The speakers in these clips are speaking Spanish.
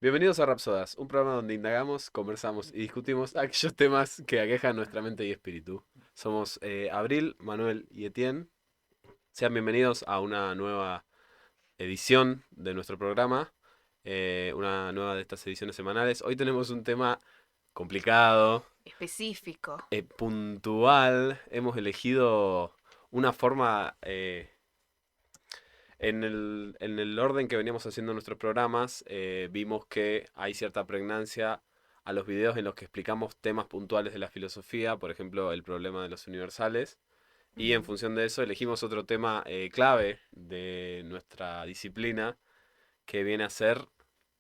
Bienvenidos a Rapsodas, un programa donde indagamos, conversamos y discutimos aquellos temas que aquejan nuestra mente y espíritu. Somos Abril, Manuel y Etienne. Sean bienvenidos a una nueva edición de nuestro programa, una nueva de estas ediciones semanales. Hoy tenemos un tema complicado, Específico. puntual. Hemos elegido una forma en el orden que veníamos haciendo nuestros programas, vimos que hay cierta pregnancia a los videos en los que explicamos temas puntuales de la filosofía, por ejemplo, el problema de los universales, y en Ujú. función de eso elegimos otro tema clave de nuestra disciplina, que viene a ser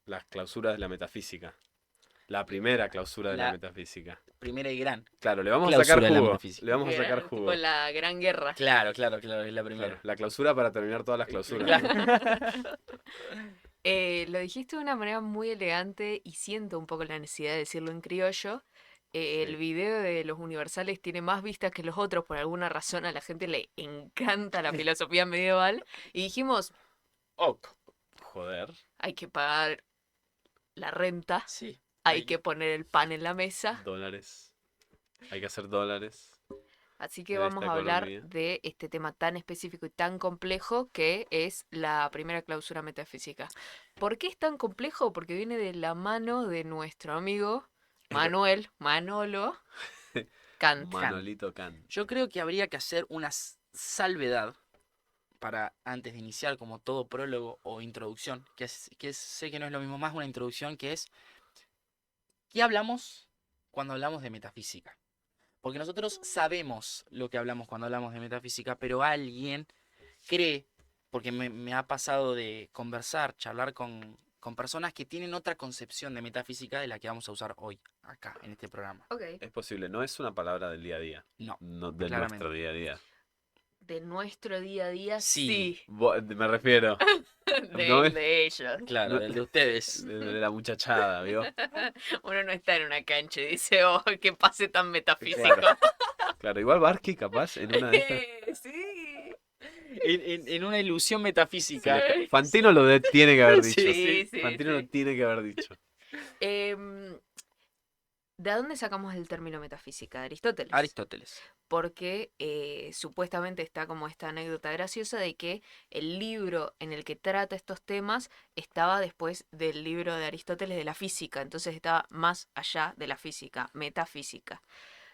las clausuras de la metafísica, la primera clausura de la La metafísica. primera y gran Claro, le vamos a sacar clausura de la jugo, le metafísica. vamos a sacar Tipo jugo. la Gran Guerra. Claro, es la Claro, primera. la clausura para terminar todas las clausuras. Claro. Lo dijiste de una manera muy elegante y siento un poco la necesidad de decirlo en criollo. El Sí. video de los universales tiene más vistas que los otros. Por alguna razón a la gente le encanta la filosofía medieval. Y dijimos, Ok. Joder. hay que pagar la renta, Sí. hay que poner el pan en la mesa. Dólares. Hay que hacer dólares Así que en vamos esta a hablar economía. de este tema tan específico y tan complejo que es la primera clausura metafísica. ¿Por qué es tan complejo? Porque viene de la mano de nuestro amigo Manolo Kant. Kant. Manolito Can. Yo creo que habría que hacer una salvedad para antes de iniciar como todo prólogo o introducción, sé que no es lo mismo, más una introducción que es ¿qué hablamos cuando hablamos de metafísica? Porque nosotros sabemos lo que hablamos cuando hablamos de metafísica, pero alguien cree, porque me ha pasado de conversar, charlar con personas que tienen otra concepción de metafísica de la que vamos a usar hoy, acá, en este programa. Ok. Es posible, no es una palabra del día a día. No, No, de nuestro claramente. día a día. De nuestro día a día, Sí, sí. Me refiero. No es De ellos. claro, no- el de ustedes. de la muchachada, ¿vio? Uno no está en una cancha y dice, oh, qué pase tan metafísico. Claro. Claro, igual Barsky capaz en una de estas. Sí. En una ilusión Se metafísica. le Sí. Fantino tiene que haber dicho. Sí, Sí, sí. sí, Fantino lo sí. tiene que haber dicho. Em, ¿De dónde sacamos el término metafísica? De Aristóteles. Aristóteles. Porque supuestamente está como esta anécdota graciosa de que el libro en el que trata estos temas estaba después del libro de Aristóteles de la física, entonces estaba más allá de la física, metafísica.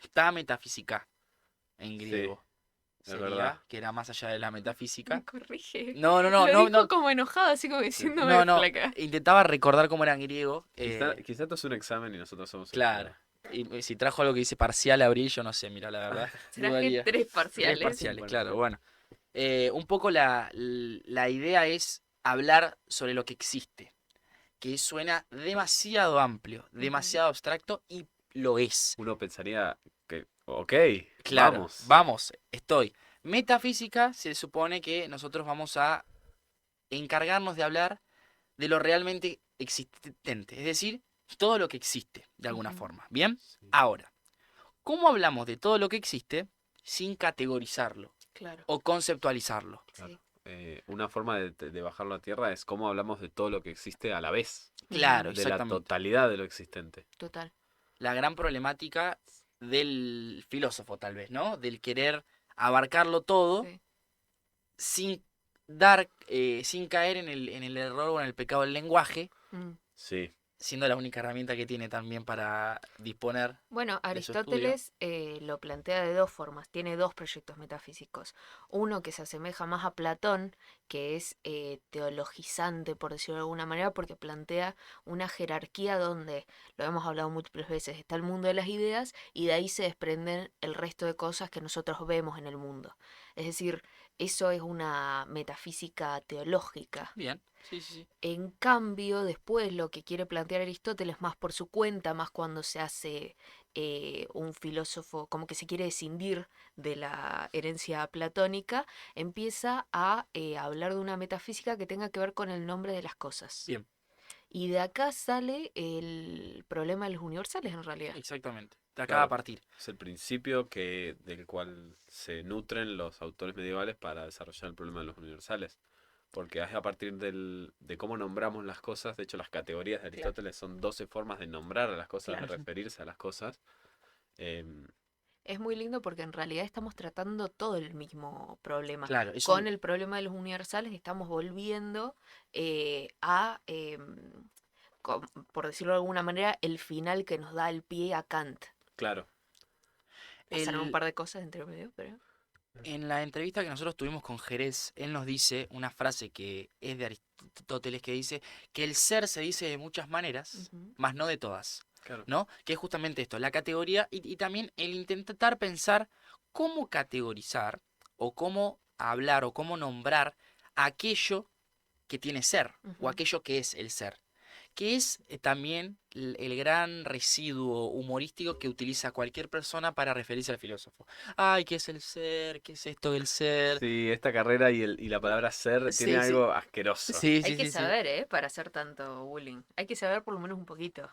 Está metafísica en Sí, griego. es verdad. Sería que era más allá de la Me metafísica. corrige. No, no, no, Lo no, dijo no. como enojado, así como Sí. diciéndome No, no. flaca. Intentaba recordar cómo era en griego. Quizá esto es un examen y nosotros somos el Claro. jurado. Y si trajo algo que dice parcial abril, yo no sé, mira, la verdad. Traje Dudaría. 3 Tres parciales. parciales, Bueno, claro, bueno. Un poco la idea es hablar sobre lo que existe, que suena demasiado amplio, Ujú. demasiado abstracto y lo es. uno pensaría que, ok, Claro, vamos. vamos, estoy. Metafísica se supone que nosotros vamos a encargarnos de hablar de lo realmente existente, es decir, todo lo que existe, de alguna Ujú. forma. ¿Bien? Sí, Ahora, ¿cómo hablamos de todo lo que existe sin categorizarlo Claro, o conceptualizarlo? claro. sí. Una forma de bajarlo a tierra es cómo hablamos de todo lo que existe a la vez, Ujú. Claro, de la exactamente. totalidad de lo existente. Total. La gran problemática del filósofo, tal vez, ¿no? Del querer abarcarlo todo Sí. sin sin caer en el error o en el pecado del lenguaje, Mm. Sí, siendo la única herramienta que tiene también para disponer Bueno, de su estudio. Aristóteles lo plantea de dos formas, tiene dos proyectos metafísicos. Uno que se asemeja más a Platón, que es teologizante, por decirlo de alguna manera, porque plantea una jerarquía donde, lo hemos hablado múltiples veces, está el mundo de las ideas y de ahí se desprenden el resto de cosas que nosotros vemos en el mundo. Es decir, eso es una metafísica teológica. Bien, sí, sí, sí. En cambio, después lo que quiere plantear Aristóteles más por su cuenta, más cuando se hace un filósofo, como que se quiere escindir de la herencia platónica, empieza a hablar de una metafísica que tenga que ver con el nombre de las cosas. Bien, Y de acá sale el problema de los universales en realidad. exactamente. De acá va a claro. partir. Es el principio del cual se nutren los autores medievales para desarrollar el problema de los universales. porque es a partir de cómo nombramos las cosas. De hecho, las categorías de Aristóteles son 12 formas de nombrar a las cosas, Claro. de referirse a las cosas. Em, Es muy lindo porque en realidad estamos tratando todo el mismo problema. Claro, es Con un, el problema de los universales estamos volviendo a, por decirlo de alguna manera, el final que nos da el pie a Kant. claro, Pasaron un el, par de cosas entre medio, pero... en la entrevista que nosotros tuvimos con Jerez, él nos dice una frase que es de Aristóteles que dice que el ser se dice de muchas maneras, Ujú. mas no de todas, claro. ¿no? Que es justamente esto, la categoría y también el intentar pensar cómo categorizar o cómo hablar o cómo nombrar aquello que tiene ser o Ujú. aquello que es el ser, que es también el gran residuo humorístico que utiliza cualquier persona para referirse al filósofo. Ay, ¿qué es el ser? ¿Qué es esto del ser? Sí, esta carrera y la palabra ser tiene Sí, sí, algo asqueroso. sí, Hay sí, que sí, sí. saber, ¿eh? Para hacer tanto bullying. Hay que saber por lo menos un poquito.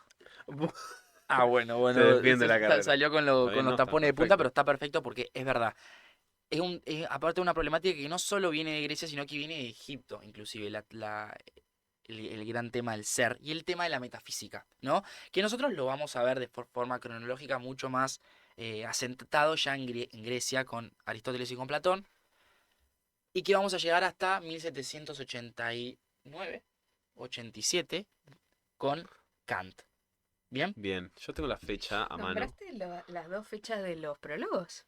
Ah, bueno, Se bueno, defiende la carrera. salió con, Está con bien, los no, está tapones de punta, pero perfecto. está perfecto porque es verdad. Aparte de una problemática que no solo viene de Grecia, sino que viene de Egipto, inclusive, el gran tema del ser y el tema de la metafísica, ¿no? Que nosotros lo vamos a ver de forma cronológica mucho más asentado ya en Grecia con Aristóteles y con Platón, y que vamos a llegar hasta 1789, 87 con Kant. ¿Bien? Bien, yo tengo la fecha a mano. ¿Nombraste las dos fechas de los prólogos?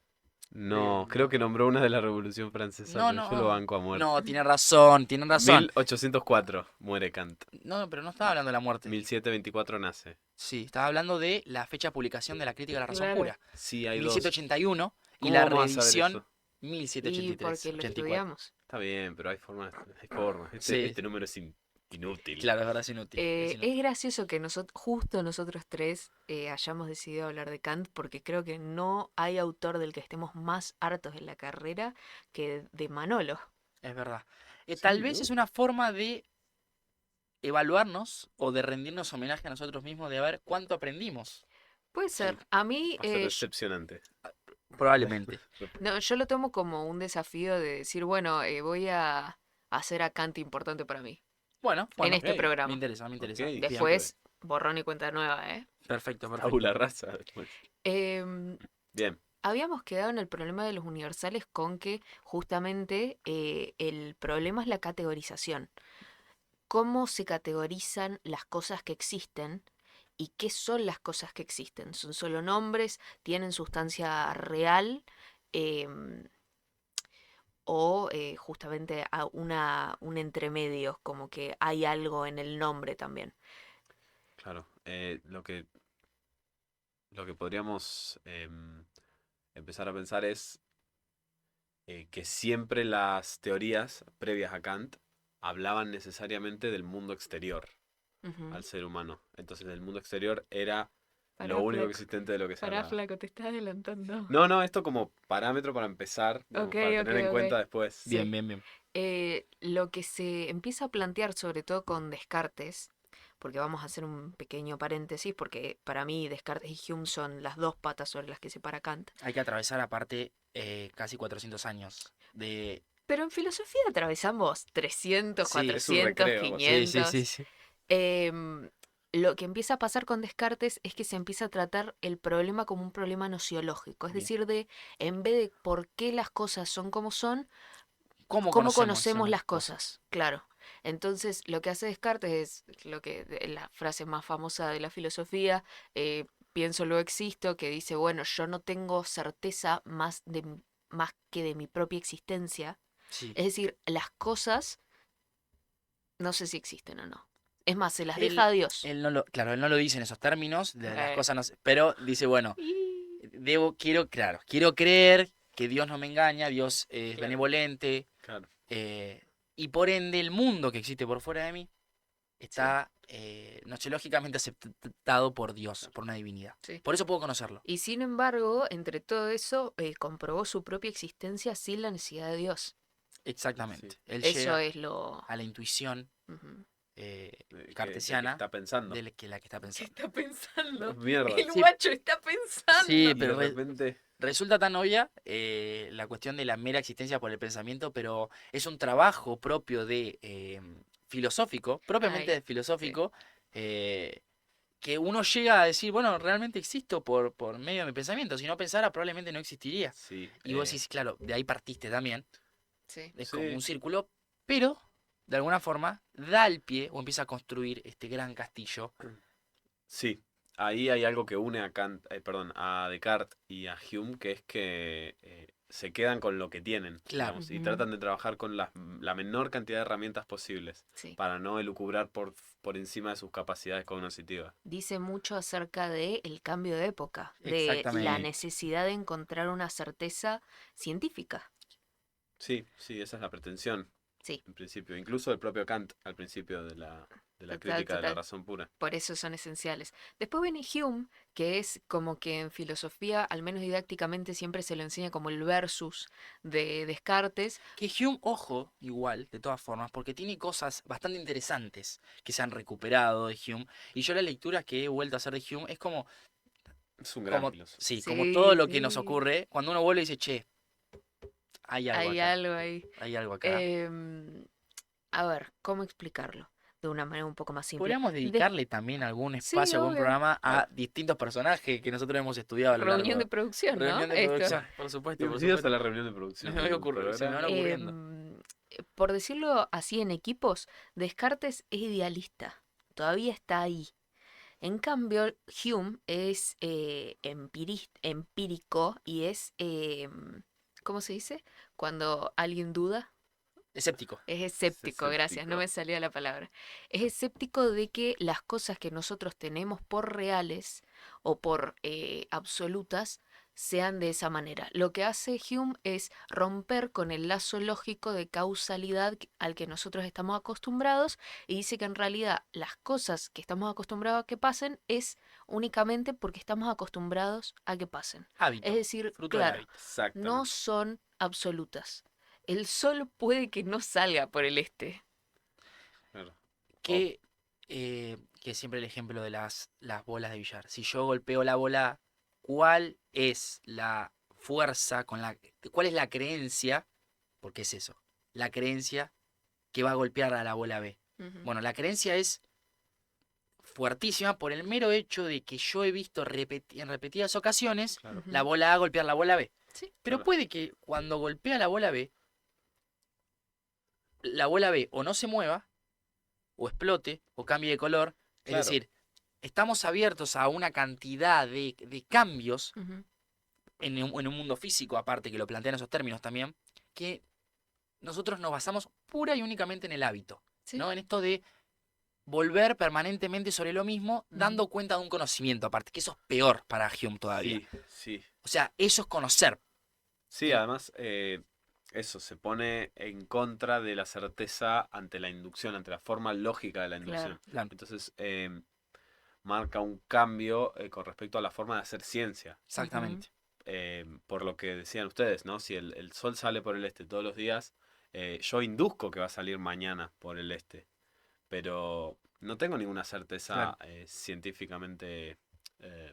No, creo No. que nombró una de la Revolución Francesa, No, pero yo lo no, banco a muerte. no, tiene razón, tiene razón. 1804 muere Kant. No, pero no estaba hablando de la muerte. 1724 nace. Sí, estaba hablando de la fecha de publicación de la crítica de la razón Claro. pura. Sí, hay dos. 1781 y ¿Cómo la vamos a saber reedición eso? Y 1783, porque lo 84. estudiamos. Está bien, pero hay formas, hay formas. Sí, Este número es inútil. claro, es verdad, es inútil. Es Es inútil. gracioso que justo nosotros tres hayamos decidido hablar de Kant porque creo que no hay autor del que estemos más hartos en la carrera que de Manolo. Es verdad. Tal Sí, vez ¿no? es una forma de evaluarnos o de rendirnos homenaje a nosotros mismos de ver cuánto aprendimos. Puede ser. A mí, Va a ser decepcionante. Probablemente. no, yo lo tomo como un desafío de decir, bueno, voy a hacer a Kant importante para mí Bueno, en bueno, este Ok, me programa. interesa, me ok, interesa. Bien, sirve. Después, borrón y cuenta nueva, ¿eh? perfecto, perfecto. Tabula rasa después. Em, Bien, Habíamos quedado en el problema de los universales con que justamente el problema es la categorización. ¿Cómo se categorizan las cosas que existen y qué son las cosas que existen? ¿Son solo nombres? ¿Tienen sustancia real? Em, o justamente un entremedio, como que hay algo en el nombre también. claro. Lo que podríamos empezar a pensar es que siempre las teorías previas a Kant hablaban necesariamente del mundo exterior Ujú. al ser humano. Entonces el mundo exterior era lo Pará, único flaco. existente de lo que se Pará, hablaba. flaco, te estás adelantando. No, no, esto como parámetro para empezar, Ok, digamos, para ok, tener en ok. cuenta después. Bien, Sí. bien, bien. Lo que se empieza a plantear, sobre todo con Descartes, porque vamos a hacer un pequeño paréntesis, porque para mí Descartes y Hume son las dos patas sobre las que se para Kant. Hay que atravesar aparte casi 400 años de... Pero en filosofía atravesamos 300, Sí, Es un 400, recreo, sí, sí, sí, 500. sí. Em, lo que empieza a pasar con Descartes es que se empieza a tratar el problema como un problema nociológico, es Bien. decir, en vez de por qué las cosas son como son, ¿Cómo cómo conocemos conocemos las las cosas? cosas, claro. Entonces, lo que hace Descartes es la frase más famosa de la filosofía, pienso luego existo, que dice, bueno, yo no tengo certeza más que de mi propia existencia. Sí. Es decir, las cosas no sé si existen o no. Es más, se las deja Él, a Dios. él no lo, claro, él no lo dice en esos términos, de las Eh, cosas no sé, pero dice, bueno, y- quiero creer que Dios no me engaña, Dios es Claro. benevolente, Claro. y por ende el mundo que existe por fuera de mí Sí, está nosológicamente aceptado por Dios, por una divinidad. sí. Por eso puedo conocerlo. Y sin embargo, entre todo eso, comprobó su propia existencia sin la necesidad de Dios. Sí. Exactamente. Él Eso llega es lo... a la intuición Ujú. cartesiana está pensando. de la que está ¿Qué pensando. está pensando? Mierda. El Sí. guacho está pensando. Sí, Y pero de repente, resulta tan obvia la cuestión de la mera existencia por el pensamiento, pero es un trabajo propio de filosófico, propiamente Ay, filosófico, que uno llega a decir, bueno, realmente existo por medio de mi pensamiento. Si no pensara, probablemente no existiría. sí. Y vos decís, claro, de ahí partiste también. sí. Es como un Sí, círculo, pero de alguna forma da el pie o empieza a construir este gran castillo. sí. Ahí hay algo que une a Kant, perdón, a Descartes y a Hume, que es que se quedan con lo que tienen, Claro. digamos, y Ujú. tratan de trabajar con la menor cantidad de herramientas posibles Sí. para no elucubrar por encima de sus capacidades cognitivas. Dice mucho acerca de el cambio de época, de la Exactamente. necesidad de encontrar una certeza científica. Sí, sí, esa es la pretensión, Sí, en principio. Incluso el propio Kant al principio de la total, crítica de la total. razón pura. Por eso son esenciales. Después viene Hume, que es como que en filosofía, al menos didácticamente, siempre se lo enseña como el versus de Descartes. Que Hume, ojo, igual, de todas formas, porque tiene cosas bastante interesantes que se han recuperado de Hume. Y yo las lecturas que he vuelto a hacer de Hume es Es un gran filósofo. sí, como todo Sí, lo que nos sí, ocurre, cuando uno vuelve y dice, che, hay algo hay acá, algo ahí. hay algo acá. Em, a ver, ¿cómo explicarlo? De una manera un poco más simple. Podríamos dedicarle también algún Sí, espacio, algún obvio. programa Claro. a distintos personajes que nosotros hemos estudiado a lo largo Reunión de de producción, ¿no? reunión de Esto. producción, por supuesto, por Bienvenidos a supuesto. la reunión de producción Me del se me van programa. ocurriendo. Por decirlo así en equipos, Descartes es idealista. Todavía está ahí. En cambio, Hume es empírico y es, ¿cómo se dice? Cuando alguien duda. Escéptico. Es Es escéptico, gracias, no escéptico. me salía la palabra. Es escéptico de que las cosas que nosotros tenemos por reales o por absolutas sean de esa manera. Lo que hace Hume es romper con el lazo lógico de causalidad al que nosotros estamos acostumbrados y dice que en realidad las cosas que estamos acostumbrados a que pasen es únicamente porque estamos acostumbrados a que pasen. Es Hábito, decir, fruto del claro, hábito. no Exactamente. son absolutas. El sol puede que no salga por el este. Claro. O- Que siempre el ejemplo de las bolas de billar. Si yo golpeo la bola, ¿cuál es la fuerza cuál es la creencia? Porque es eso, la creencia que va a golpear a la bola B. Ujú. Bueno, la creencia es fuertísima por el mero hecho de que yo he visto en repetidas ocasiones claro, la Ujú. bola A golpear la bola B. Sí. Pero claro. puede que cuando golpea la bola B o no se mueva, o explote, o cambie de color. Es Claro. decir, estamos abiertos a una cantidad de cambios Ujú. en un mundo físico, aparte que lo plantean esos términos también, que nosotros nos basamos pura y únicamente en el hábito, Sí. ¿no? En esto de volver permanentemente sobre lo mismo, Ujú. dando cuenta de un conocimiento aparte, que eso es peor para Hume todavía. Sí, sí. O sea, eso es conocer. Sí, Y- además, eso se pone en contra de la certeza ante la inducción, ante la forma lógica de la Claro. inducción. claro, Entonces, marca un cambio con respecto a la forma de hacer ciencia. Ujú. exactamente. Por lo que decían ustedes, ¿no? Si el sol sale por el este todos los días, yo induzco que va a salir mañana por el este, pero no tengo ninguna Claro, certeza científicamente eh,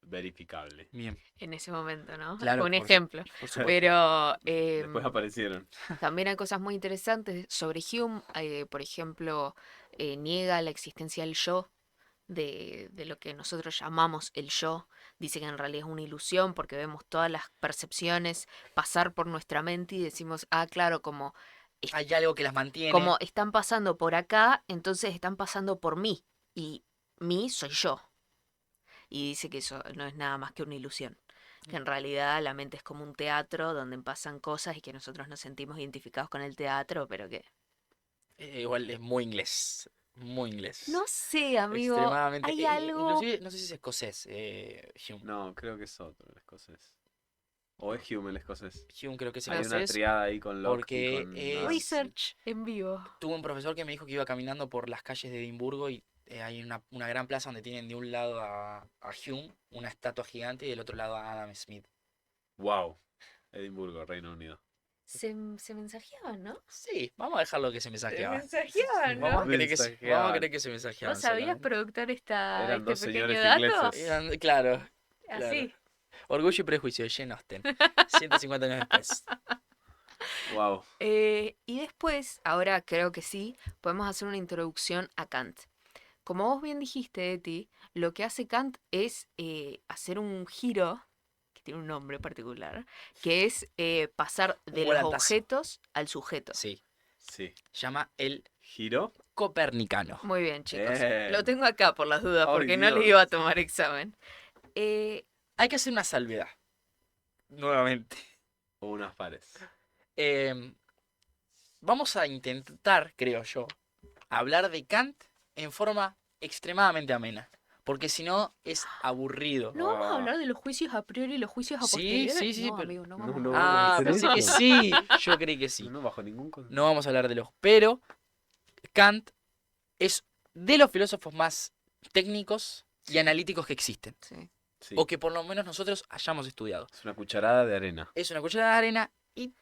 verificable. bien. En ese momento, ¿no? Claro, Un ejemplo. por supuesto. Pero Después aparecieron. también hay cosas muy interesantes sobre Hume. Por ejemplo, niega la existencia del yo, de lo que nosotros llamamos el yo. Dice que en realidad es una ilusión porque vemos todas las percepciones pasar por nuestra mente y decimos, ah, claro, Hay algo que las mantiene. como están pasando por acá, entonces están pasando por mí. Y mí soy yo. Y dice que eso no es nada más que una ilusión. Que en realidad la mente es como un teatro donde pasan cosas y que nosotros nos sentimos identificados con el teatro, pero que... Igual es muy inglés. Muy inglés. No sé, amigo, Extremadamente. hay algo... Inclusive, no sé si es escocés, Hume. No, creo que es otro el escocés. O es Hume el escocés. Hume creo que es No Hay una sé, escocés. triada ahí con Locke y Porque con Adams. research en vivo. tuve un profesor que me dijo que iba caminando por las calles de Edimburgo y hay una gran plaza donde tienen de un lado a Hume, una estatua gigante, y del otro lado a Adam Smith. Wow. Edimburgo, Reino Unido. Se mensajeaban, ¿no? Sí, vamos a dejarlo que se Se mensajeaban. mensajeaban, Vamos a ¿no? creer que se, Mensajeaban. vamos a creer que se mensajeaban ¿Vos sabías, solamente. productor, Eran este dos pequeño señores dato? ingleses. Claro, claro. Así. Orgullo y prejuicio de Jane Austen. 150 años después. Wow. Y después, ahora creo que sí, podemos hacer una introducción a Kant. Como vos bien dijiste, Eti, lo que hace Kant es hacer un giro, que tiene un nombre particular, que es pasar Un de los volantazo. objetos al sujeto. Sí, Sí. llama el ¿Giro? copernicano. Muy bien, chicos. Bien. Lo tengo acá por las dudas, Ay, porque no le Dios. iba a tomar examen. Eh, Hay que hacer una salvedad. Nuevamente. O unas pares. Em, Vamos a intentar, creo yo, hablar de Kant en forma extremadamente amena. Porque si no, es aburrido. ¿No vamos a Ah. hablar de los juicios a priori y los juicios a Sí, posteriori? sí, sí, No, pero- amigo, no No, vamos no, a hablar. vamos a Ah, hacer pensé que eso. sí. Yo creí que sí. No, bajo ningún concepto. No vamos a hablar de los. Pero Kant es de los filósofos más técnicos y analíticos que existen. Sí. Sí. O que por lo menos nosotros hayamos estudiado. Es una cucharada de arena. Es una cucharada de arena y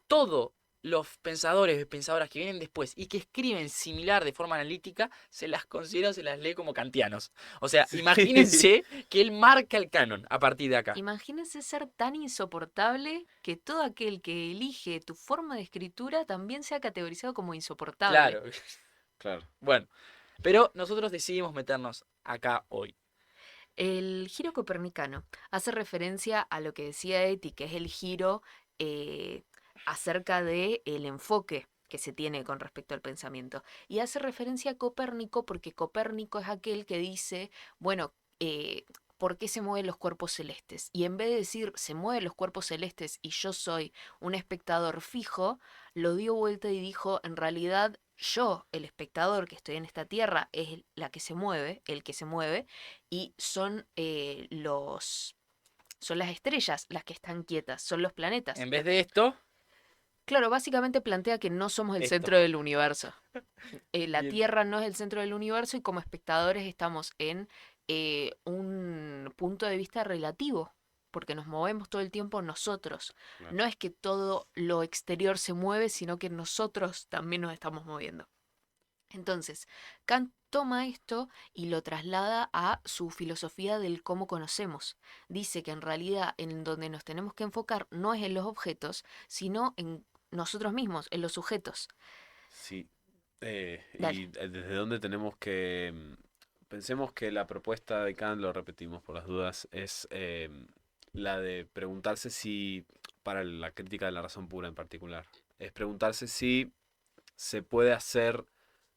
todos los pensadores y pensadoras que vienen después y que escriben similar de forma analítica, se las considera o se las lee como kantianos. O sea, Sí. imagínense que él marca el canon a partir de acá. Imagínense ser tan insoportable que todo aquel que elige tu forma de escritura también sea categorizado como insoportable. Claro. Claro. Bueno, pero nosotros decidimos meternos acá hoy. El giro copernicano hace referencia a lo que decía Eti, que es el giro acerca del enfoque que se tiene con respecto al pensamiento. Y hace referencia a Copérnico porque Copérnico es aquel que dice, bueno, ¿por qué se mueven los cuerpos celestes? Y en vez de decir se mueven los cuerpos celestes y yo soy un espectador fijo, lo dio vuelta y dijo, en realidad yo, el espectador que estoy en esta tierra, es la que se mueve, el que se mueve, y son son las estrellas las que están quietas, son los planetas. En vez de esto, Claro, básicamente plantea que no somos el Esto. centro del universo. La Bien. Tierra no es el centro del universo y como espectadores estamos en un punto de vista relativo, porque nos movemos todo el tiempo nosotros. Claro. No es que todo lo exterior se mueve, sino que nosotros también nos estamos moviendo. Entonces, Kant toma esto y lo traslada a su filosofía del cómo conocemos. Dice que en realidad en donde nos tenemos que enfocar no es en los objetos, sino en nosotros mismos, en los sujetos. Sí. Dale. ¿Y desde dónde tenemos que... Pensemos que la propuesta de Kant, lo repetimos por las dudas, es la de preguntarse si, para la crítica de la razón pura en particular, es preguntarse si se puede hacer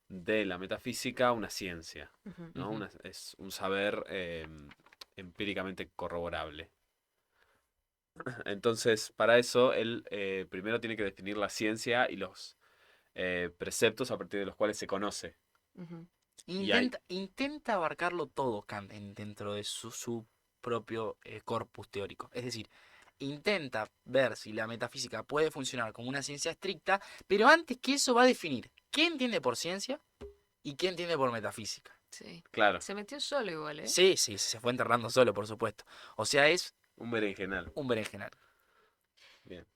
de la metafísica una ciencia, Ujú. ¿no? Ujú. Es un saber empíricamente corroborable. Entonces, para eso, él primero tiene que definir la ciencia y los preceptos a partir de los cuales se conoce. Ujú. Y hay- intenta abarcarlo todo Kant dentro de su propio corpus teórico. Es decir, intenta ver si la metafísica puede funcionar como una ciencia estricta, pero antes que eso va a definir qué entiende por ciencia y qué entiende por metafísica. Sí. Claro, Se metió solo igual, ¿eh? Sí, sí, se fue enterrando solo, por supuesto. O sea, es un berenjenal. un berenjenal. Bien.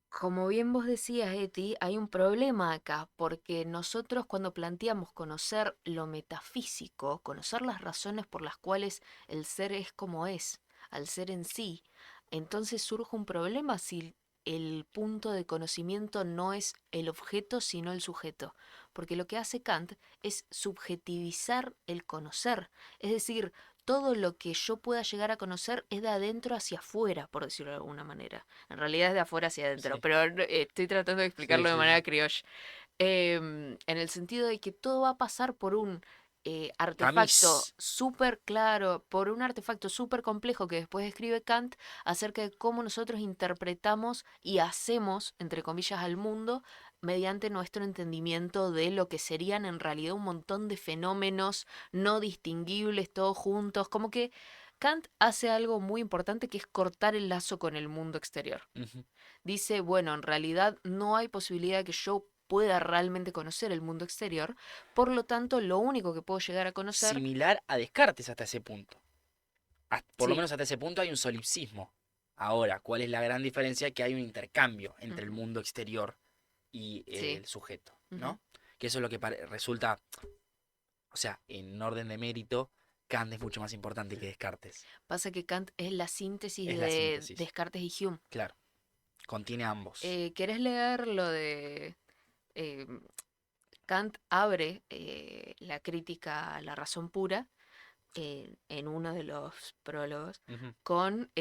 Como bien vos decías, Eti, hay un problema acá, porque nosotros cuando planteamos conocer lo metafísico, conocer las razones por las cuales el ser es como es, al ser en sí, entonces surge un problema si el punto de conocimiento no es el objeto, sino el sujeto. Porque lo que hace Kant es subjetivizar el conocer, es decir, todo lo que yo pueda llegar a conocer es de adentro hacia afuera, por decirlo de alguna manera. En realidad es de afuera hacia adentro, Sí. pero estoy tratando de explicarlo de sí, manera sí. criolla. En el sentido de que todo va a pasar por un artefacto Tamiz. súper claro, por un artefacto súper complejo que después escribe Kant acerca de cómo nosotros interpretamos y hacemos, entre comillas, al mundo mediante nuestro entendimiento de lo que serían en realidad un montón de fenómenos no distinguibles todos juntos, como que Kant hace algo muy importante que es cortar el lazo con el mundo exterior. Ujú. Dice, bueno, en realidad no hay posibilidad de que yo pueda realmente conocer el mundo exterior, por lo tanto, lo único que puedo llegar a conocer, Similar a Descartes hasta ese punto. Por lo sí, menos hasta ese punto hay un solipsismo. Ahora, ¿cuál es la gran diferencia? Que hay un intercambio entre el Ujú. mundo exterior y Sí. el sujeto, Ujú. ¿no? Que eso es lo que resulta, o sea, en orden de mérito, Kant es mucho más importante que Descartes. Pasa que Kant es la síntesis Es la de síntesis, Descartes y Hume. claro, contiene ambos. ¿Querés leer lo de eh, Kant abre la crítica a la razón pura en uno de los prólogos Ujú. con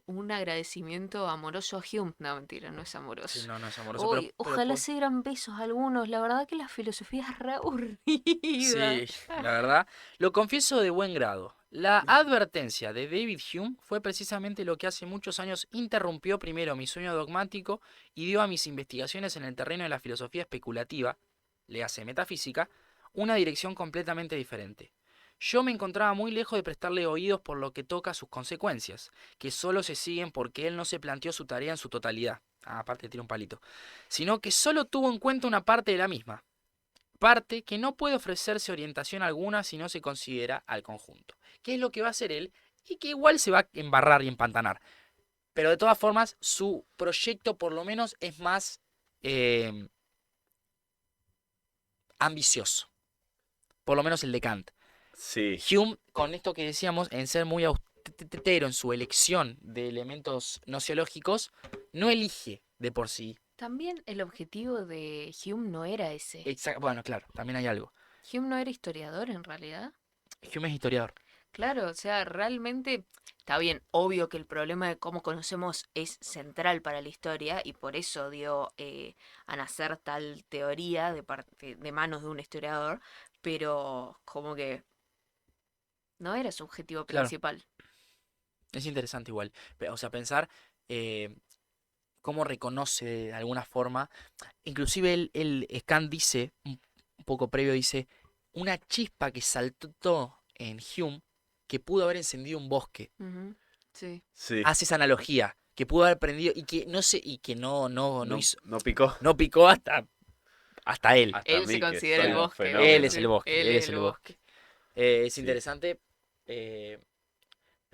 un agradecimiento amoroso a Hume? No, mentira, no es Sí, amoroso. no, no es amoroso, Uy, pero ojalá se dieran besos algunos. La verdad que la filosofía es re aburrida. sí, la verdad, lo confieso de buen grado. La advertencia de David Hume fue precisamente lo que hace muchos años interrumpió primero mi sueño dogmático y dio a mis investigaciones en el terreno de la filosofía especulativa, le hace metafísica, una dirección completamente diferente. Yo me encontraba muy lejos de prestarle oídos por lo que toca a sus consecuencias, que solo se siguen porque él no se planteó su tarea en su totalidad. Ah, aparte tira un palito. Sino que solo tuvo en cuenta una parte de la misma, parte que no puede ofrecerse orientación alguna si no se considera al conjunto. ¿Qué es lo que va a hacer él? Y que igual se va a embarrar y empantanar. Pero de todas formas, su proyecto por lo menos es más eh, ambicioso. Por lo menos el de Kant. Sí, Hume, con esto que decíamos, en ser muy austero en su elección de elementos nociológicos, no elige de por sí. También el objetivo de Hume no era ese. Bueno, claro, también hay algo. Hume no era historiador en realidad. Hume es historiador. Claro, o sea, realmente está bien, obvio que el problema de cómo conocemos es central para la historia y por eso dio a nacer tal teoría de manos de un historiador, pero como que no era su objetivo Claro, principal. es interesante igual. O sea, pensar eh, cómo reconoce de alguna forma. Inclusive Kant dice, un poco previo, dice, una chispa que saltó en Hume que pudo haber encendido un bosque. Ujú, sí. sí. Hace esa analogía, que pudo haber prendido y que no sé, y que no No, hizo, no picó. no picó hasta él. Hasta Él se mí, que considera soy el un bosque, Él obvio, fenómeno. es el sí. bosque, Él él es es el el bosque. bosque. Es Sí. interesante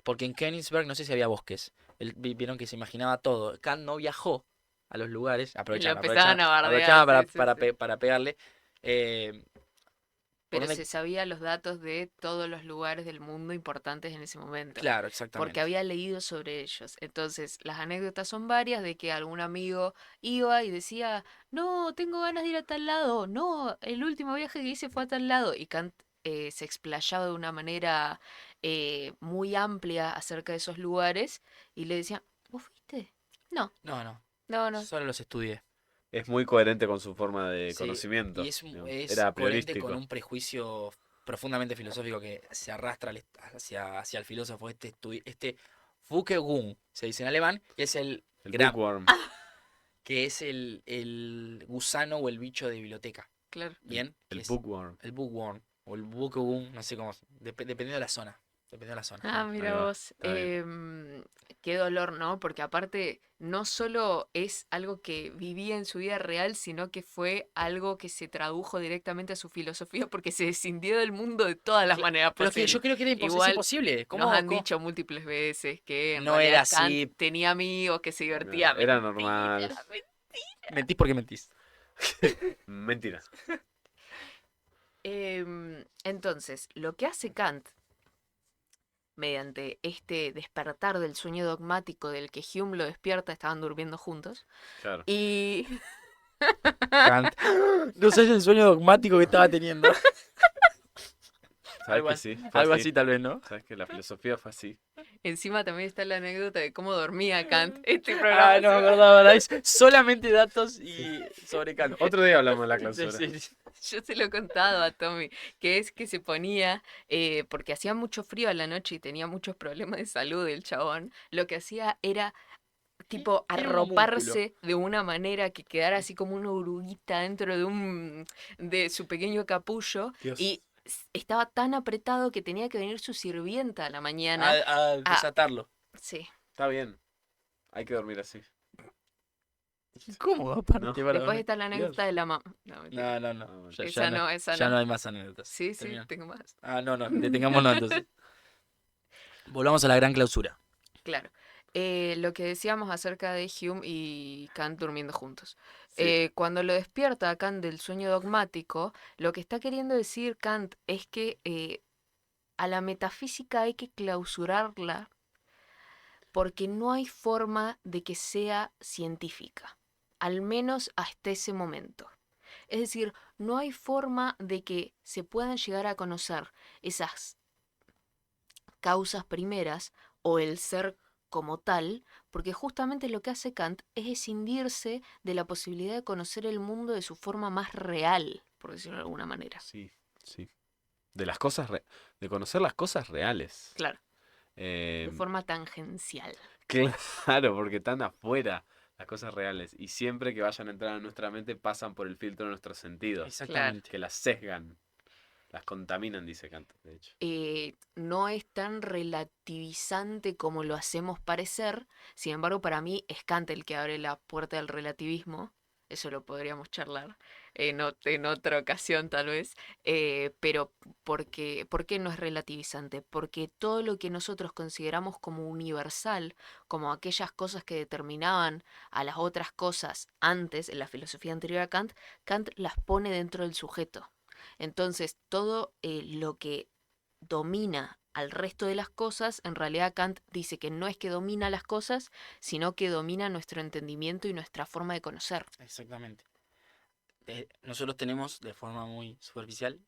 porque en Königsberg no sé si había bosques. Vieron que se imaginaba todo. Kant no viajó a los lugares, Y lo aprovechaban, empezaban aprovechaban, a bardear, aprovechaban sí, para, sí, para, sí. pe- para pegarle. ¿Por Pero dónde? se sabía los datos de todos los lugares del mundo importantes en ese momento, Claro, porque exactamente. había leído sobre ellos. Entonces, las anécdotas son varias de que algún amigo iba y decía, no, tengo ganas de ir a tal lado, no, el último viaje que hice fue a tal lado. Y Kant se explayaba de una manera muy amplia acerca de esos lugares y le decía, ¿vos fuiste? No, No, no. no, no. Solo los estudié. Es muy coherente con su forma de Sí. Y conocimiento. es, Digamos. es Era coherente con priorístico. un prejuicio profundamente filosófico que se arrastra hacia el filósofo este Fouke-Gung, se dice en alemán, que es el El gram, bookworm, que es el gusano o el bicho de biblioteca. Claro. Bien, que el es bookworm. el bookworm o el Fouke-Gung, no sé cómo, dependiendo de la zona. Dependiendo de la zona. Ah, Ahí mira va, vos, está bien. qué dolor, ¿no? Porque aparte no solo es algo que vivía en su vida real, sino que fue algo que se tradujo directamente a su filosofía porque se descindió del mundo de todas las maneras Pero es que yo posibles. creo que es Igual imposible. nos han ¿Cómo? dicho múltiples veces que en No era realidad Kant así. tenía amigos, que se No, divertía. era Mentira, normal. Mentís porque mentís. Mentira. Entonces, lo que hace Kant mediante este despertar del sueño dogmático del que Hume lo despierta, estaban durmiendo juntos, Claro. y Kant. No sé el sueño dogmático que estaba teniendo. ¿Sabes que sí? Fue Algo así. así tal vez, ¿no? ¿Sabes que la filosofía fue así? encima también está la anécdota de cómo dormía Kant. Este programa Ah, no me acordaba, ¿verdad? Es solamente datos y sobre Kant. Otro día hablamos de la Sí, clausura. sí. yo se lo he contado a Tommy, que es que se ponía, porque hacía mucho frío a la noche y tenía muchos problemas de salud el chabón, lo que hacía era tipo Era un homúnculo. arroparse de una manera que quedara así como una oruguita dentro de su pequeño capullo Dios. y estaba tan apretado que tenía que venir su sirvienta a la mañana. A desatarlo. Sí. Está bien. Hay que dormir así. ¿Cómo? Aparte, No. para Después dormir. está la anécdota de la mamá. No, mentira. No, no, Ah, no. bueno. Esa no, esa ya no. no hay más anécdotas. Sí, sí, Terminan. tengo más. Ah, no, no. Detengámonos entonces. Volvamos a la gran clausura. Claro. Lo que decíamos acerca de Hume y Kant durmiendo juntos. Sí, Cuando lo despierta a Kant del sueño dogmático, lo que está queriendo decir Kant es que a la metafísica hay que clausurarla porque no hay forma de que sea científica, al menos hasta ese momento. Es decir, no hay forma de que se puedan llegar a conocer esas causas primeras o el ser como tal, porque justamente lo que hace Kant es escindirse de la posibilidad de conocer el mundo de su forma más real, por decirlo de alguna manera. sí, sí. De las cosas, de conocer las cosas reales. Claro, de Em, forma tangencial. claro, porque están afuera las cosas reales. Y siempre que vayan a entrar a nuestra mente pasan por el filtro de nuestros sentidos. Claro. Exactamente. Que las sesgan, las contaminan, dice Kant, de hecho. No es tan relativizante como lo hacemos parecer. Sin embargo, para mí es Kant el que abre la puerta del relativismo. Eso lo podríamos charlar en otra ocasión tal vez. Pero ¿por qué no es relativizante? Porque todo lo que nosotros consideramos como universal, como aquellas cosas que determinaban a las otras cosas antes, en la filosofía anterior a Kant, Kant las pone dentro del sujeto. Entonces, todo lo que domina al resto de las cosas, en realidad Kant dice que no es que domina las cosas, sino que domina nuestro entendimiento y nuestra forma de conocer. Exactamente. Nosotros tenemos, de forma muy superficial,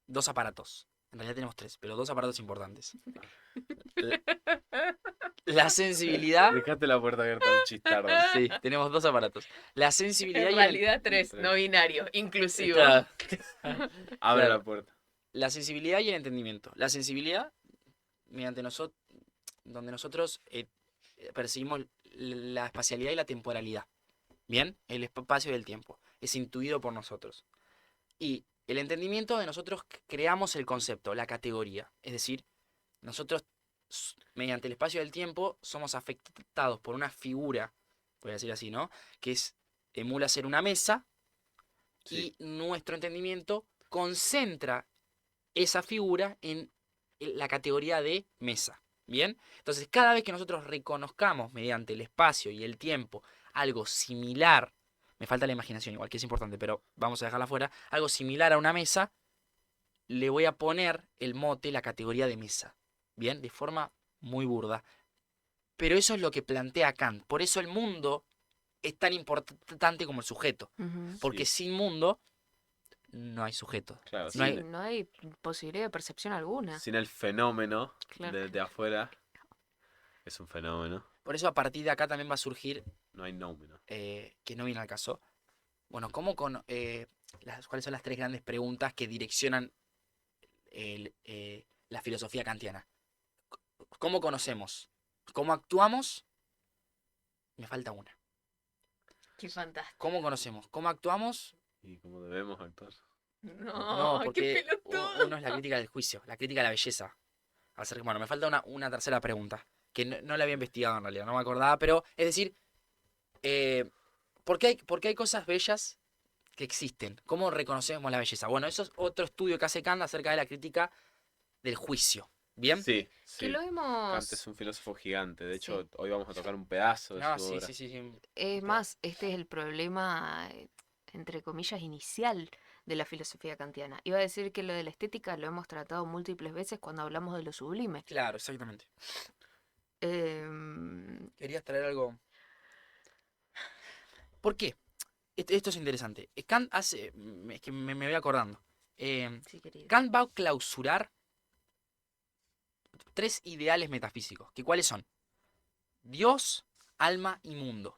dos aparatos. En realidad tenemos tres, pero dos aparatos importantes. La, la sensibilidad. Dejaste la puerta abierta a un chistardo. Sí, tenemos dos aparatos. La sensibilidad En y el. realidad tres, Tres. no binario, inclusivo. Claro, Abre claro. la puerta. La sensibilidad y el entendimiento. La sensibilidad, mediante nosotros, donde nosotros percibimos la espacialidad y la temporalidad. Bien, el espacio y el tiempo. Es intuido por nosotros. Y el entendimiento de nosotros creamos el concepto, la categoría. Es decir, nosotros, mediante el espacio y el tiempo, somos afectados por una figura, voy a decir así, ¿no? Que emula ser una mesa Sí. y nuestro entendimiento concentra esa figura en la categoría de mesa. ¿Bien? Entonces, cada vez que nosotros reconozcamos mediante el espacio y el tiempo algo similar, me falta la imaginación igual, que es importante, pero vamos a dejarla fuera, algo similar a una mesa, le voy a poner el mote, la categoría de mesa. ¿Bien? De forma muy burda. Pero eso es lo que plantea Kant. Por eso el mundo es tan importante como el sujeto. Ujú. Porque Sí, sin mundo no hay sujeto. claro. No Sí, hay, no hay posibilidad de percepción alguna. Sin el fenómeno Claro. de afuera, es un fenómeno. por eso a partir de acá también va a surgir, No hay nómeno. que no viene al caso, bueno, ¿cuáles son las tres grandes preguntas que direccionan la filosofía kantiana? ¿Cómo conocemos? ¿Cómo actuamos? Me falta una. Qué fantástico. ¿Cómo conocemos? ¿Cómo actuamos? Y como debemos actuar. No, No, qué porque pelotudo. uno es la crítica del juicio, la crítica de la belleza. Bueno, me falta una tercera pregunta, que no la había investigado en realidad, no me acordaba, pero es decir, eh, ¿por qué hay cosas bellas que existen? ¿Cómo reconocemos la belleza? Bueno, eso es otro estudio que hace Kant acerca de la crítica del juicio. ¿Bien? Sí, Que sí. lo Kant es hemos... un filósofo gigante. De hecho, Sí. hoy vamos a tocar un pedazo de No, su sí, obra. sí, sí, sí. Es más, este es el problema, entre comillas, inicial de la filosofía kantiana. Iba a decir que lo de la estética lo hemos tratado múltiples veces cuando hablamos de lo sublime. Claro, exactamente. Em, Querías traer algo. ¿Por qué? Esto es interesante. Kant hace. Es que me voy acordando. sí, querido. Kant va a clausurar tres ideales metafísicos. ¿Que cuáles son? Dios, alma y mundo.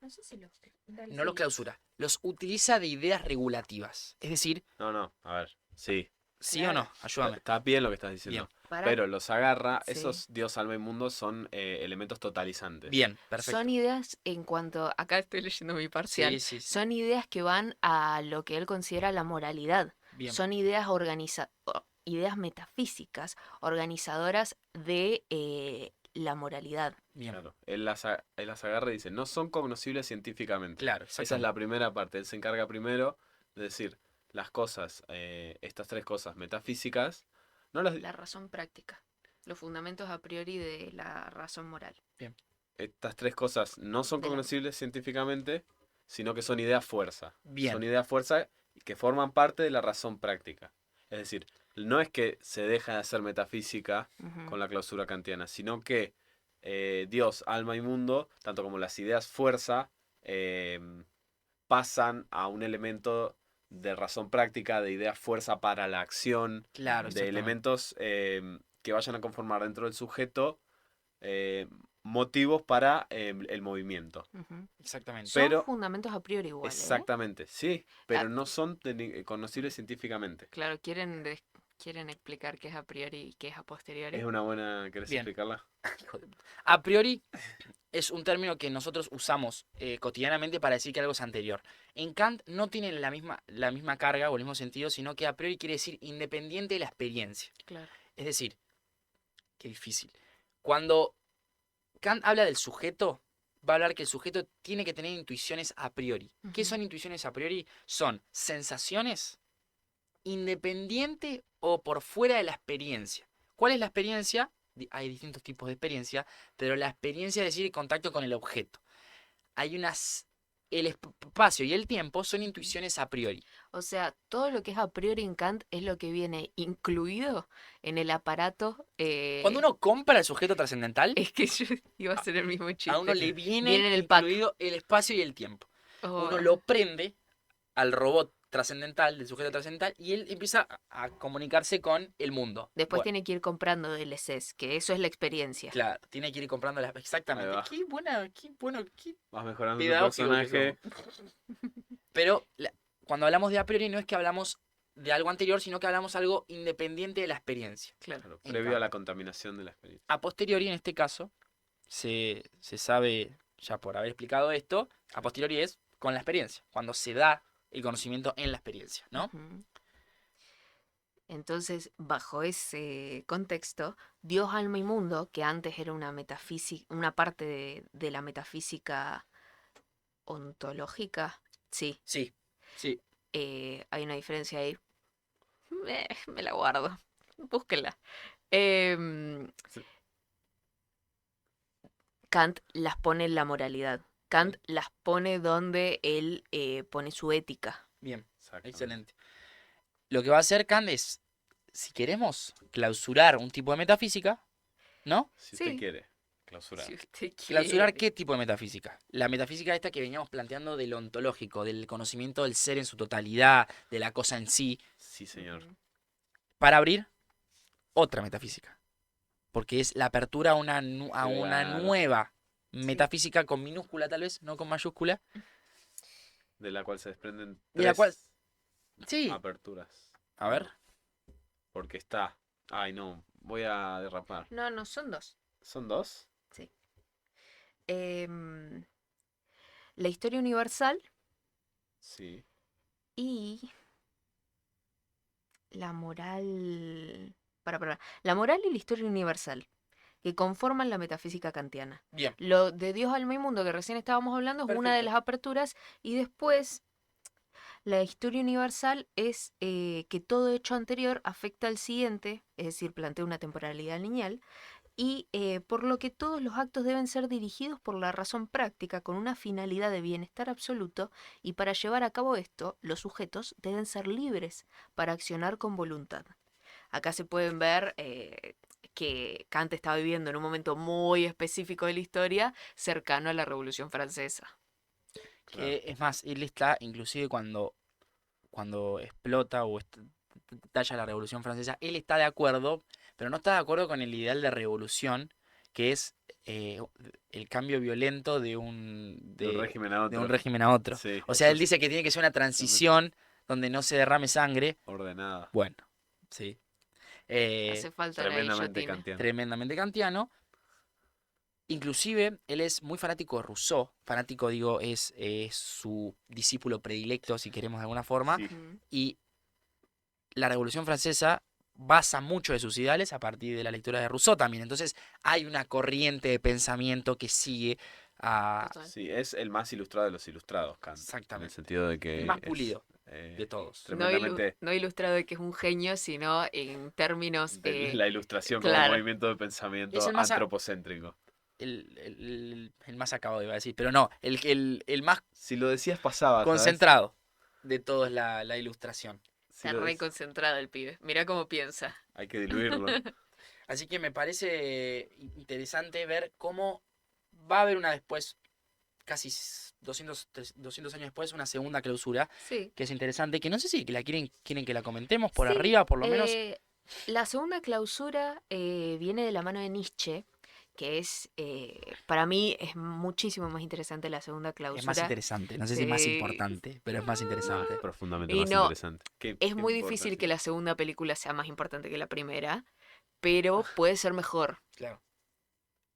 No sé si los... No los clausura. Los utiliza de ideas regulativas. Es decir, No, a ver. Sí. ¿sí o no? Ayúdame. Está bien lo que estás diciendo. Para... Pero los agarra, Sí. esos Dios, alma y mundo son elementos totalizantes. Bien, perfecto. Son ideas en cuanto... Acá estoy leyendo mi parcial. Sí, sí, sí. Son ideas que van a lo que él considera la moralidad. Bien. Son ideas ideas metafísicas, organizadoras de la moralidad. Bien. Claro. Él las agarra y dice, no son cognoscibles científicamente. Claro, Esa es exactamente. la primera parte. Él se encarga primero de decir las cosas, estas tres cosas metafísicas, no las, La razón práctica. Los fundamentos a priori de la razón moral. Estas tres cosas no son De la- cognoscibles científicamente, sino que son ideas fuerza. Bien. Son ideas fuerza que forman parte de la razón práctica. Es decir, no es que se deja de hacer metafísica Ujú. con la clausura kantiana, sino que Dios, alma y mundo, tanto como las ideas fuerza, eh, pasan a un elemento de razón práctica, de idea fuerza para la acción, Claro, de exactamente. elementos que vayan a conformar dentro del sujeto eh, motivos para el movimiento. Ujú. Exactamente. Son Pero- fundamentos a priori igual, ¿eh? Exactamente, sí, pero Ah. no son conocibles científicamente. Claro, quieren explicar qué es a priori y qué es a posteriori. Es una buena... ¿Querés Bien. explicarla? Hijo de puta. A priori es un término que nosotros usamos cotidianamente para decir que algo es anterior. En Kant no tiene la misma carga o el mismo sentido, sino que a priori quiere decir independiente de la experiencia. Claro. Es decir, qué difícil. Cuando Kant habla del sujeto, va a hablar que el sujeto tiene que tener intuiciones a priori. ¿Qué Ujú. son intuiciones a priori? Son sensaciones independiente o por fuera de la experiencia. ¿Cuál es la experiencia? Hay distintos tipos de experiencia, pero la experiencia es decir el contacto con el objeto. Hay unas... El espacio y el tiempo son intuiciones a priori. O sea, todo lo que es a priori en Kant es lo que viene incluido en el aparato. Cuando uno compra el sujeto trascendental, Es que yo iba a hacer el mismo chiste. a uno le viene Viene en el pack. incluido el espacio y el tiempo. Oh, Uno lo prende al robot trascendental, del sujeto trascendental, y él empieza a comunicarse con el mundo. Después Bueno, tiene que ir comprando DLCs, que eso es la experiencia. claro, tiene que ir comprando las... Exactamente. Ahí va. Qué bueno, qué Vas mejorando tu pedagógico que personaje. Pero cuando hablamos de a priori no es que hablamos de algo anterior, sino que hablamos algo independiente de la experiencia. Claro. Claro, En previo a Kant. la contaminación de la experiencia. A posteriori, en este caso, se sabe, ya por haber explicado esto, a posteriori es con la experiencia, cuando se da el conocimiento en la experiencia, ¿no? Ujú. Entonces, bajo ese contexto, Dios, alma y mundo, que antes era una metafísica, una parte de la metafísica ontológica, sí, Sí, sí. hay una diferencia ahí. Me la guardo. Búsquenla. Em, Sí. Kant las pone en la moralidad. Kant las pone donde él pone su ética. Bien, Exactamente. excelente. Lo que va a hacer Kant es, si queremos clausurar un tipo de metafísica, ¿no? Si usted Sí. quiere, clausurar. Si usted ¿Clausurar quiere. qué tipo de metafísica? La metafísica esta que veníamos planteando del ontológico, del conocimiento del ser en su totalidad, de la cosa en sí, Sí, señor. Ujú. para abrir otra metafísica. Porque es la apertura a una Claro. nueva metafísica con minúscula tal vez, no con mayúscula. De la cual se desprenden De la cual- tres Sí. aperturas. A ver. Porque está... Ay, no. Voy a derrapar. No, son dos. ¿Son dos? Em, la historia universal Sí. y la moral. La moral y la historia universal, que conforman la metafísica kantiana. Bien. Lo de Dios, alma y mundo que recién estábamos hablando es una de Perfecto. las aperturas y después la historia universal es que todo hecho anterior afecta al siguiente, es decir, plantea una temporalidad lineal y por lo que todos los actos deben ser dirigidos por la razón práctica con una finalidad de bienestar absoluto y para llevar a cabo esto los sujetos deben ser libres para accionar con voluntad. Acá se pueden ver que Kant estaba viviendo en un momento muy específico de la historia, cercano a la Revolución Francesa. Que es más, él está, inclusive cuando explota o estalla la Revolución Francesa, él está de acuerdo, pero no está de acuerdo con el ideal de revolución, que es el cambio violento de un régimen a de otro. un régimen a otro. Sí. O sea, él Eso es dice que tiene que ser una transición donde no se derrame sangre. ordenada. Bueno, sí. Hace falta la Tremendamente guillotina. kantiano. Tremendamente kantiano. Inclusive, él es muy fanático de Rousseau. Fanático, digo, es su discípulo predilecto, si queremos de alguna forma. Sí. Ujú. Y la Revolución Francesa basa mucho de sus ideales a partir de la lectura de Rousseau también. Entonces, hay una corriente de pensamiento que sigue a... Total. Sí, es el más ilustrado de los ilustrados, Kant. En el Exactamente. sentido de que El más es pulido. de todos. Tremendamente. No ilustrado de que es un genio, sino en términos... De la ilustración como claro. movimiento de Es pensamiento el más antropocéntrico. el más acabado, iba a decir, pero no, el más Si lo decías pasaba, ¿sabes? concentrado de todo es la ilustración. Si Está lo re des- concentrado el pibe. Mirá cómo piensa. Hay que diluirlo. Así que me parece interesante ver cómo va a haber una después, casi 200 años después, una segunda clausura, Sí. que es interesante, que no sé si la quieren que la comentemos por Sí, arriba, por lo menos. la segunda clausura viene de la mano de Nietzsche, que es, para mí, es muchísimo más interesante la segunda Es más clausura. interesante, no sé si es más Sí. importante, pero es más No, es interesante. profundamente Y más no, interesante. ¿Qué es muy importa difícil si que no? la segunda película sea más importante que la primera, pero puede ser mejor. Claro.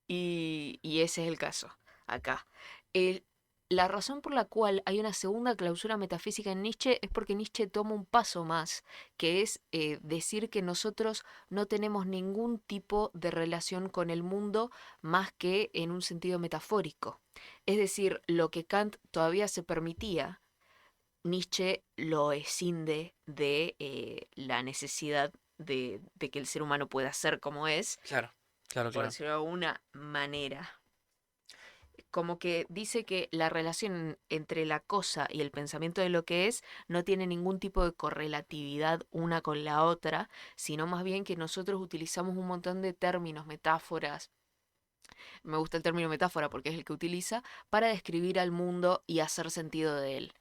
Y ese es el caso acá. El- la razón por la cual hay una segunda clausura metafísica en Nietzsche es porque Nietzsche toma un paso más, que es decir que nosotros no tenemos ningún tipo de relación con el mundo más que en un sentido metafórico. Es decir, lo que Kant todavía se permitía, Nietzsche lo escinde de la necesidad de que el ser humano pueda ser como es, Claro, claro, por claro. decirlo de alguna manera. Como que dice que la relación entre la cosa y el pensamiento de lo que es no tiene ningún tipo de correlatividad una con la otra, sino más bien que nosotros utilizamos un montón de términos, metáforas. Me gusta el término metáfora porque es el que utiliza para describir al mundo y hacer sentido de él.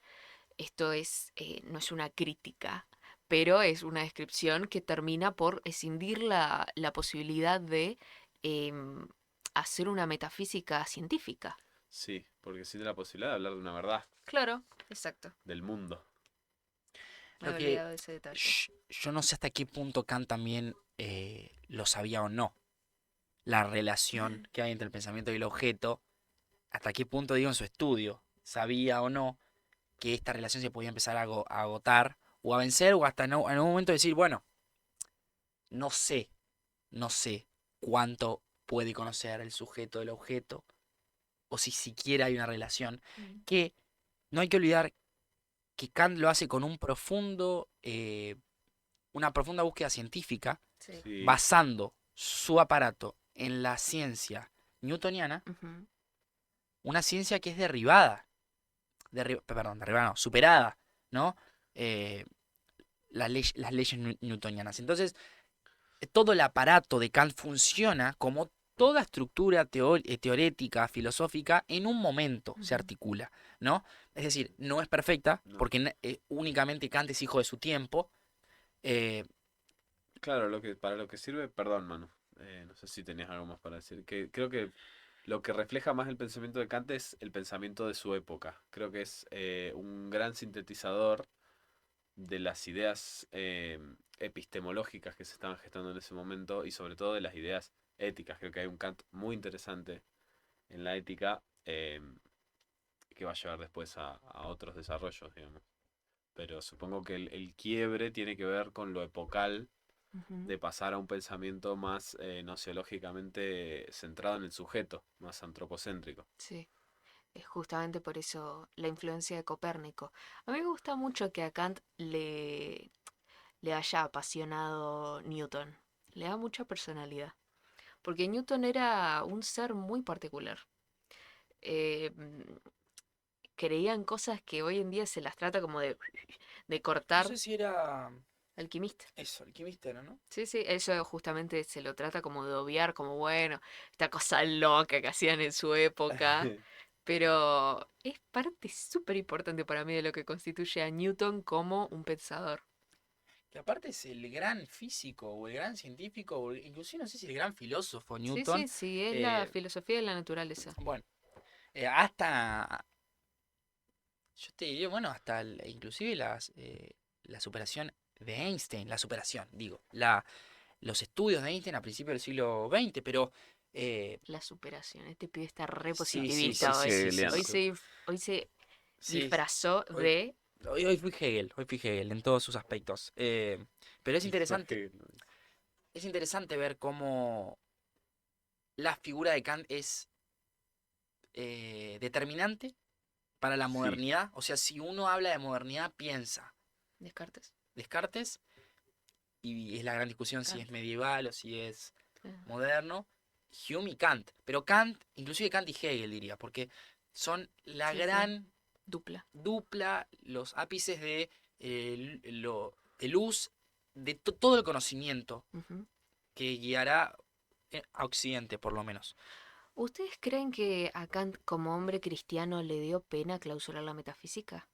Esto es, no es una crítica, pero es una descripción que termina por escindir la posibilidad de em, hacer una metafísica científica. Sí, porque existe la posibilidad de hablar de una verdad Claro, exacto. del mundo. Me Lo había que olvidado de ese detalle. yo no sé hasta qué punto Kant también lo sabía o no. La relación que hay entre el pensamiento y el objeto, hasta qué punto, digo, en su estudio, sabía o no que esta relación se podía empezar a agotar o a vencer o hasta en un momento decir, bueno, no sé, no sé cuánto puede conocer el sujeto del objeto o si siquiera hay una relación, Mm. que no hay que olvidar que Kant lo hace con una profunda búsqueda científica, Sí. Sí, basando su aparato en la ciencia newtoniana, Ujú. una ciencia que es derribada, perdón, derribada no, superada, ¿no? Eh, las leyes newtonianas. Entonces, todo el aparato de Kant funciona como toda estructura teorética, filosófica, en un momento se Ujú. articula, ¿no? Es decir, no es perfecta, no. porque únicamente Kant es hijo de su tiempo. eh, Claro, para lo que sirve, perdón, Manu. No sé si tenías algo más para decir. Que creo que lo que refleja más el pensamiento de Kant es el pensamiento de su época. Creo que es un gran sintetizador de las ideas epistemológicas que se estaban gestando en ese momento y sobre todo de las ideas éticas. Creo que hay un Kant muy interesante en la ética que va a llevar después a otros desarrollos, digamos. Pero supongo que el quiebre tiene que ver con lo epocal Ujú. de pasar a un pensamiento más nociológicamente centrado en el sujeto, más antropocéntrico. Sí, es justamente por eso la influencia de Copérnico. A mí me gusta mucho que a Kant le haya apasionado Newton. Le da mucha personalidad. Porque Newton era un ser muy particular. Eh, mm, Creía en cosas que hoy en día se las trata como de no cortar. sé si era Alquimista. eso, alquimista era, ¿no? Sí, sí, eso justamente se lo trata como de obviar, como bueno, esta cosa loca que hacían en su época. Pero es parte súper importante para mí de lo que constituye a Newton como un pensador. Que aparte es el gran físico o el gran científico, o inclusive no sé si el gran filósofo Sí, Newton. sí, sí, es la eh, filosofía de la naturaleza. bueno, hasta, yo te diría, bueno, hasta inclusive la superación de Einstein, la superación, digo, los estudios de Einstein a principios del siglo XX, pero La superación. Este pibe está re sí, sí, Estoy positivista sí, hoy. sí, sí, hegeliano. sí, Hoy se sí, disfrazó hoy, de... hoy fui Hegel en todos sus aspectos. Pero Fue que- es interesante ver cómo la figura de Kant es determinante para la Sí, modernidad. O sea, si uno habla de modernidad, piensa Descartes, y es la gran discusión si Kant. es medieval o si es Claro. moderno, Hume y Kant. Pero Kant, inclusive Kant y Hegel diría, porque son la Sí, sí. gran Dupla. dupla, los ápices de luz de todo el conocimiento Ujú. que guiará a Occidente, por lo menos. ¿Ustedes creen que a Kant como hombre cristiano le dio pena clausurar la metafísica?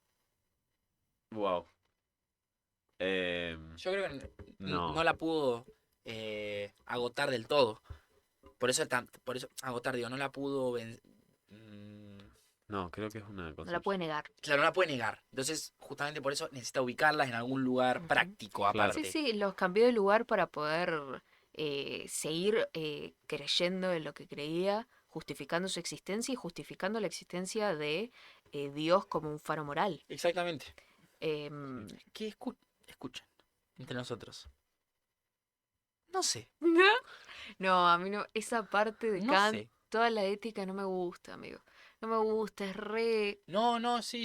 Wow. Yo creo que No. no la pudo agotar del todo. Por eso, por eso agotar, digo, no la pudo No, creo que es una No cosa. la puede negar. claro, no la puede negar. Entonces, justamente por eso necesita ubicarlas en algún lugar Ujú. práctico Claro. aparte. Sí, sí, los cambió de lugar para poder seguir creyendo en lo que creía, justificando su existencia y justificando la existencia de Dios como un faro moral. Exactamente. Em, ¿Qué escuchan entre nosotros? No sé, No, a mí no, esa parte de no Kant, sé. toda la ética no me gusta, amigo. No me gusta, es re... No, sí,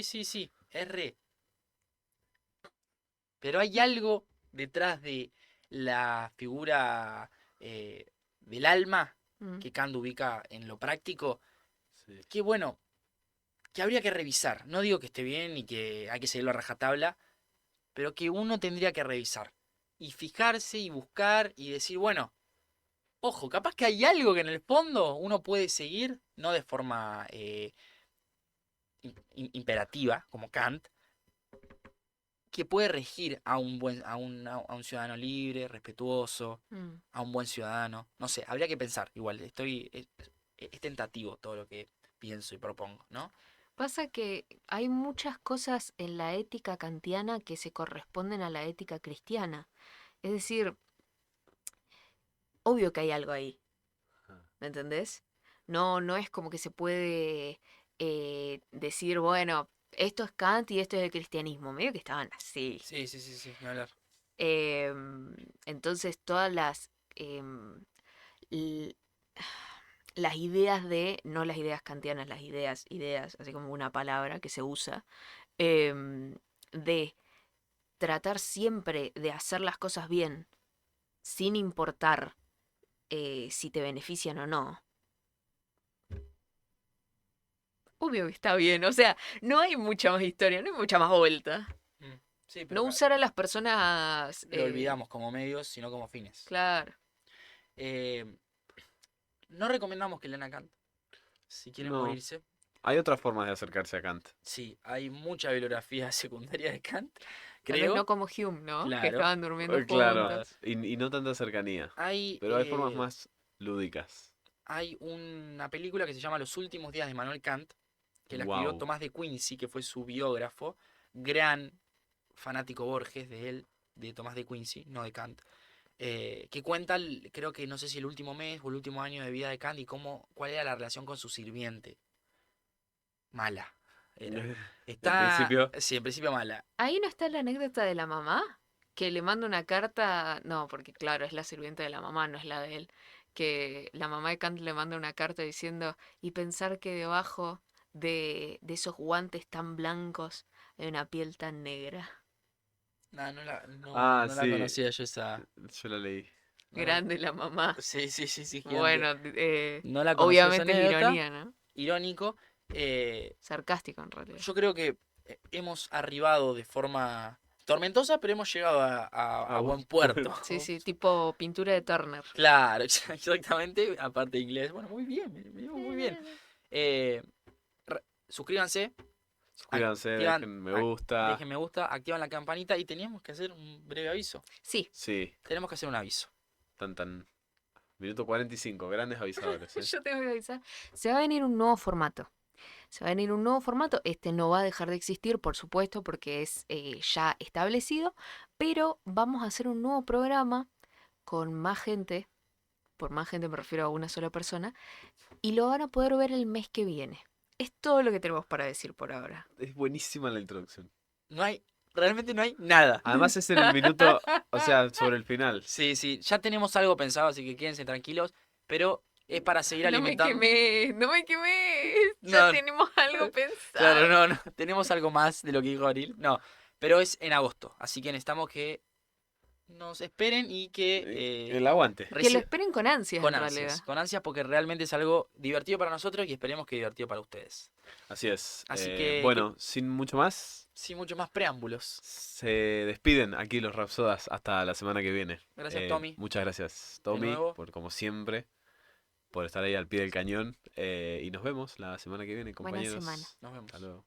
es re. Pero hay algo detrás de la figura del alma Mm, que Kant ubica en lo práctico, Sí. que bueno, que habría que revisar. No digo que esté bien y que hay que seguirlo a rajatabla, pero que uno tendría que revisar. Y fijarse y buscar y decir, bueno, ojo, capaz que hay algo que en el fondo uno puede seguir, no de forma imperativa, como Kant, que puede regir a un buen, a un ciudadano libre, respetuoso, mm. a un buen ciudadano. No sé, habría que pensar. Igual, es tentativo todo lo que pienso y propongo, ¿no? Pasa que hay muchas cosas en la ética kantiana que se corresponden a la ética cristiana. Es decir, obvio que hay algo ahí, Ajá. ¿me entendés? No, no es como que se puede decir, bueno, esto es Kant y esto es el cristianismo. Medio que estaban así. Sí, ni hablar. Entonces todas em, l- las ideas de, no las ideas kantianas, las ideas, así como una palabra que se usa, em, de tratar siempre de hacer las cosas bien, sin importar si te benefician o no. Obvio que está bien, o sea, no hay mucha más historia, no hay mucha más vuelta. Mm, sí, No pero usar a las personas... lo olvidamos como medios, sino como fines. claro. Eh, no recomendamos que lean a Kant. Si quieren No. morirse, Hay otras formas de acercarse a Kant. sí, hay mucha bibliografía secundaria de Kant, Tal vez no creo. como Hume, ¿no? Que Claro. estaban durmiendo Claro. juntos. Y no tanta cercanía. Hay, Pero hay formas más lúdicas. hay una película que se llama Los últimos días de Manuel Kant, que la escribió Wow. Tomás de Quincy, que fue su biógrafo, gran fanático Borges de él, de Tomás de Quincy, no de Kant, que cuenta, creo que no sé si el último mes o el último año de vida de Kant y cuál era la relación con su sirviente. Mala. Era. Al principio. Sí, en principio mala. Ahí no está la anécdota de la mamá, que le manda una carta, no, porque claro, es la sirvienta de la mamá, no es la de él, que la mamá de Kant le manda una carta diciendo, y pensar que debajo de esos guantes tan blancos hay una piel tan negra. Ah, No la sí. conocía yo esa. Yo la leí. No la- Grande la mamá. sí, gigante. Bueno, No la conocía esa obviamente es anécdota. ironía, ¿no? Irónico. Sarcástico en realidad. Yo creo que hemos arribado de forma tormentosa, pero hemos llegado Ah, a buen puerto. Sí, sí, tipo pintura de Turner. Claro, exactamente. Aparte de inglés. Bueno, muy bien, me llevo muy bien. Eh, suscríbanse, Suscríbanse, activan, dejen me gusta. dejen me gusta, activan la campanita y teníamos que hacer un breve aviso. Sí, Sí, Tenemos que hacer un aviso. tan. Minuto 45, grandes avisadores, ¿eh? yo tengo que avisar. Se va a venir un nuevo formato. Se va a venir un nuevo formato. Este no va a dejar de existir, por supuesto, porque es ya establecido. Pero vamos a hacer un nuevo programa con más gente. Por más gente me refiero a una sola persona. Y lo van a poder ver el mes que viene. Es todo lo que tenemos para decir por ahora. Es buenísima la introducción. Realmente no hay nada. Además es en el minuto, o sea, sobre el final. Sí, ya tenemos algo pensado, así que quédense tranquilos, pero es para seguir No me alimentando. quemé, no me quemé. Ya No, tenemos algo pensado. claro, no, tenemos algo más de lo que dijo Abril. No, Pero es en agosto, así que necesitamos que nos esperen y que El aguante. Que lo esperen con ansias, en realidad. con ansias, porque realmente es algo divertido para nosotros y esperemos que divertido para ustedes. Así es. Así que- Bueno, sin mucho más, Sin muchos más preámbulos. se despiden aquí los Rapsodas hasta la semana que viene. Gracias, Tommy. Muchas gracias, Tommy, nuevo. por como siempre, por estar ahí al pie del cañón. Y nos vemos la semana que viene, Buena compañeros. semana. Nos vemos. Hasta luego.